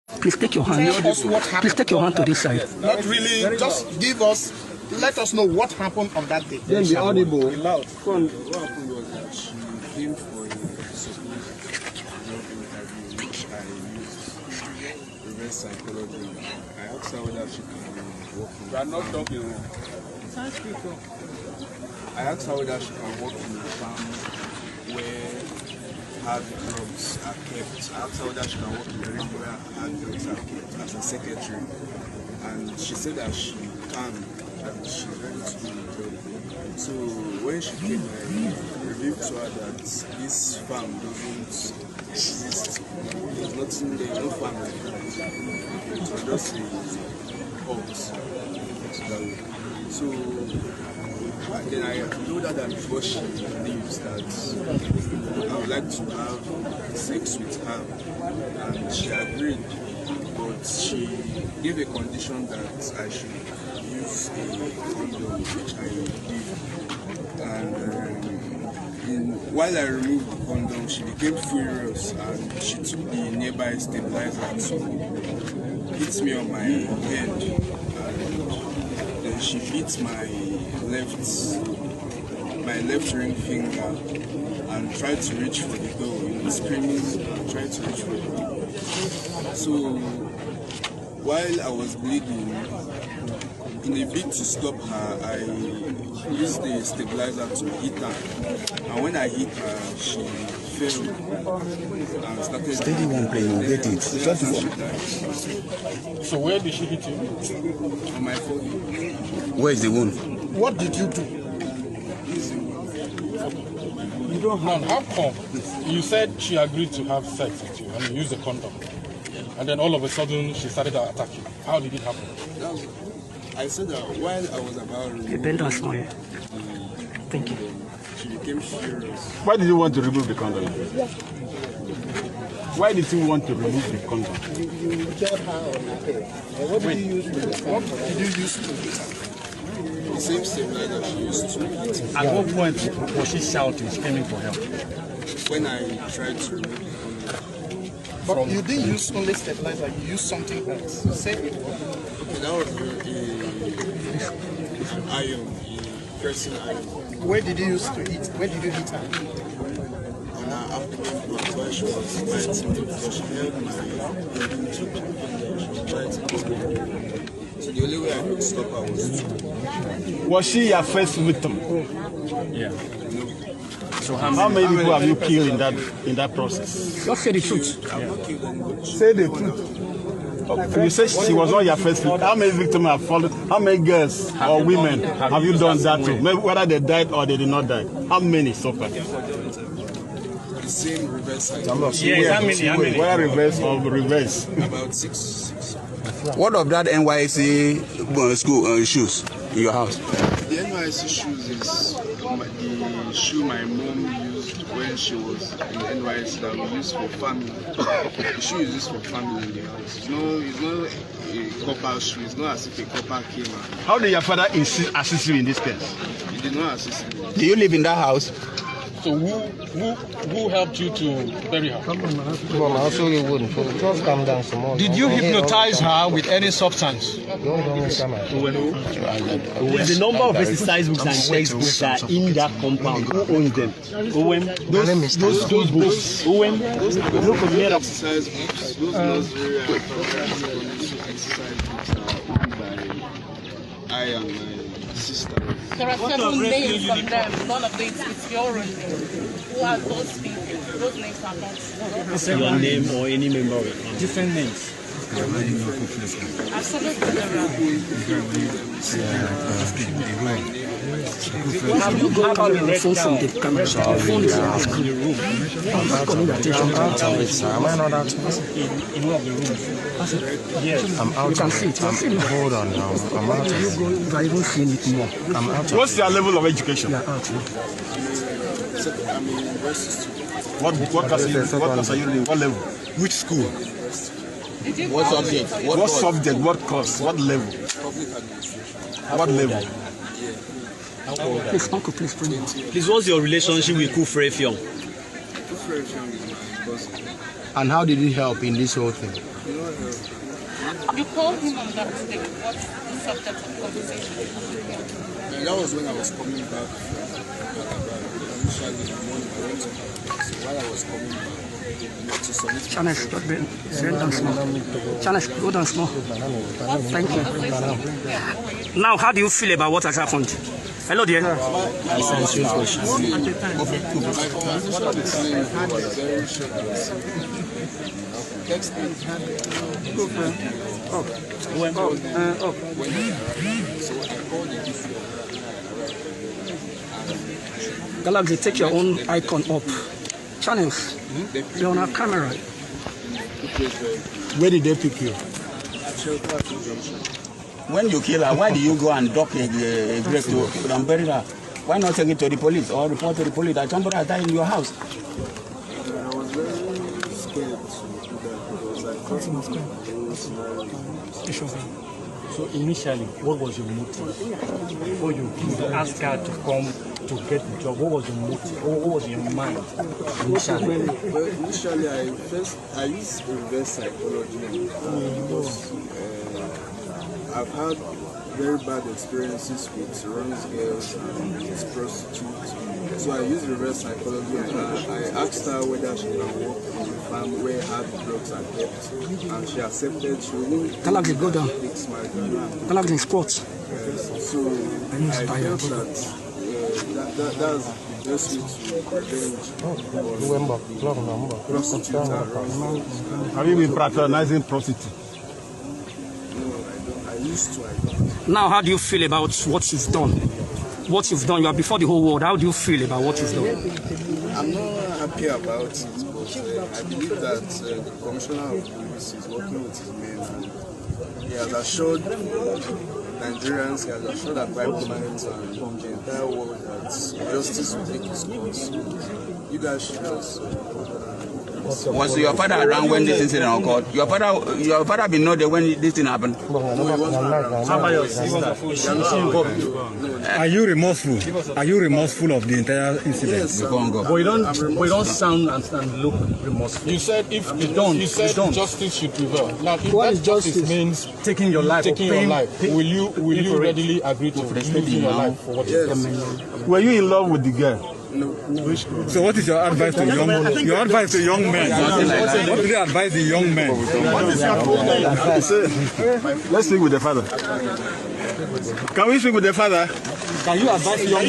Please take your hand. Tell us what happened. Please take your hand to this side. Not really. Just give us. Let us know what happened on that day. Then be audible. Loud. What happened was that she came for a reverse psychology. I asked her whether she can work in. We are not talking. I asked her whether she can work in a farm where hard drugs are kept. I asked her whether she can work in a room where hard drugs are kept as a secretary. And she said that she can, and she's ready to do the job. So when she came, I revealed to her that this farm doesn't exist. There's nothing, there's no farm like that. It was just a house. So then I told her that before she leaves that I would like to have sex with her, and she agreed, but she gave a condition that I should use a condom, which I did. And while I removed the condom, she became furious and she took the nearby stabilizer to hit me on my head, and then she beat my left ring finger and tried to reach for the door, screaming and tried to reach for the door. So while I was bleeding, in a bid to stop her, I used the stabilizer to hit her, and when I hit her, she fell and started. Steady one play, you get it. So where did she hit you? On my forehead. Where is the wound? What did you do? You don't have. How come? You said she agreed to have sex with you and you used a condom, and then all of a sudden she started to attack you. How did it happen? I said that while I was about to Bend down small. Thank you. she became furious. Why did you want to remove the condom? Why did you want to remove the condom? You got her on her head. What did you use to hit her? What did you use to hit her? The same stabilizer she used to hit me. At what point was she shouting, screaming for help? When I tried to remove the condom. But you didn't use only stabilizer, you used something else. Say it. Okay, that was iron, a pressing iron. Where did you use to hit? Where did you hit her? On her abdomen, where she was biting me, because she held my she was biting. So the only way I could stop her was to. Was she your first victim? Yeah. So how many people have you killed in that process? Just say the truth. Say the truth. You said she was not your first victim. How many victims have followed? How many girls or women have you done that to? Maybe whether they died or they did not die. How many so far? The same reverse side. Yes, how many? Where reverse or reverse? About six. What of that NYC school shoes in your house? The NYC shoes is the shoe my mom used when she was in the NYC that we used for family. The shoe is used for family in the house. It's not a copper shoe. It's not as if a copper came out. How did your father assist you in this case? He did not assist me. Do you live in that house? So who helped you to bury her? Come on, also you wouldn't. Just calm down some more. Did you hypnotize her with any substance? The number of exercise books and textbooks that are in that compound, who owns them? Those books. Who owns them? Exercise books, those nursery and primary exercise books are owned by I and my sister. There are 7 names on them. None of them is your room. Who are those people? Those names are not Your name or any member of it? Different names. absolutely. Have you got the phone from the camera? The phone is in the room. Am I not out? In one of the rooms. Yes. I'm out. You can see it. Hold on now. I'm out. You are even seeing it more. I'm out. What's your level of education? You are out. I'm in university student. What class are you doing? What level? Which school? What subject? What subject? What course? What level? Public administration. What level? Please, uncle, please bring it. Please, what's your relationship with Kufre Fion? Kufre Fion is my cousin. And how did it help in this whole thing? You know, You called him on that day. What's the subject of conversation? And that was when I was coming back from initially in the morning. I went to her. So while I was coming back, to submit Challenge, bend down small. Challenge, go down small. Thank you. Now, how do you feel about what has happened? Hello, dear. I sense you questions. Galaxy, take your own icon up. Channels, you're on our camera. Where did they pick you? When you kill her, why do you go and dock a grave to bury her? Why not take it to the police or report to the police that somebody has died in your house? I was very scared to do that because I thought So initially, what was your motive? Before you asked her to come to get the job, what was your motive? What was your mind initially? Well, initially, I used reverse psychology because I've had very bad experiences with runs girls and with prostitutes. So I used reverse psychology and I asked her whether she can work in a farm where hard drugs are kept, and she accepted. She won't Galaxy, go down. fix marijuana. Galaxy, squats. So I felt that that's the best way to revenge prostitutes around. Have you been patronizing prostitutes? No, I don't. I used to. I don't. Now, how do you feel about what you've done? What you've done, you are before the whole world. How do you feel about what you've done? I'm not happy about it, but I believe that the Commissioner of Police is working with his men, and he has assured Nigerians, he has assured Akwa Ibom and the entire world that justice will take its course. You guys should just... Was your father around when this incident occurred? Your father been know that when this thing happened? Are you remorseful? Are you remorseful of the entire incident? Yes, But we don't sound and look remorseful. You said if You don't. you said justice should prevail. Now, if What that is justice? means Taking your life, will you readily agree to losing your life for what you've done? Were you in love with the girl? no. So what is your advice to young men? Your advice to young men? What do you advise the young men? Let's speak with the father. Can we speak with the father? Can you advise young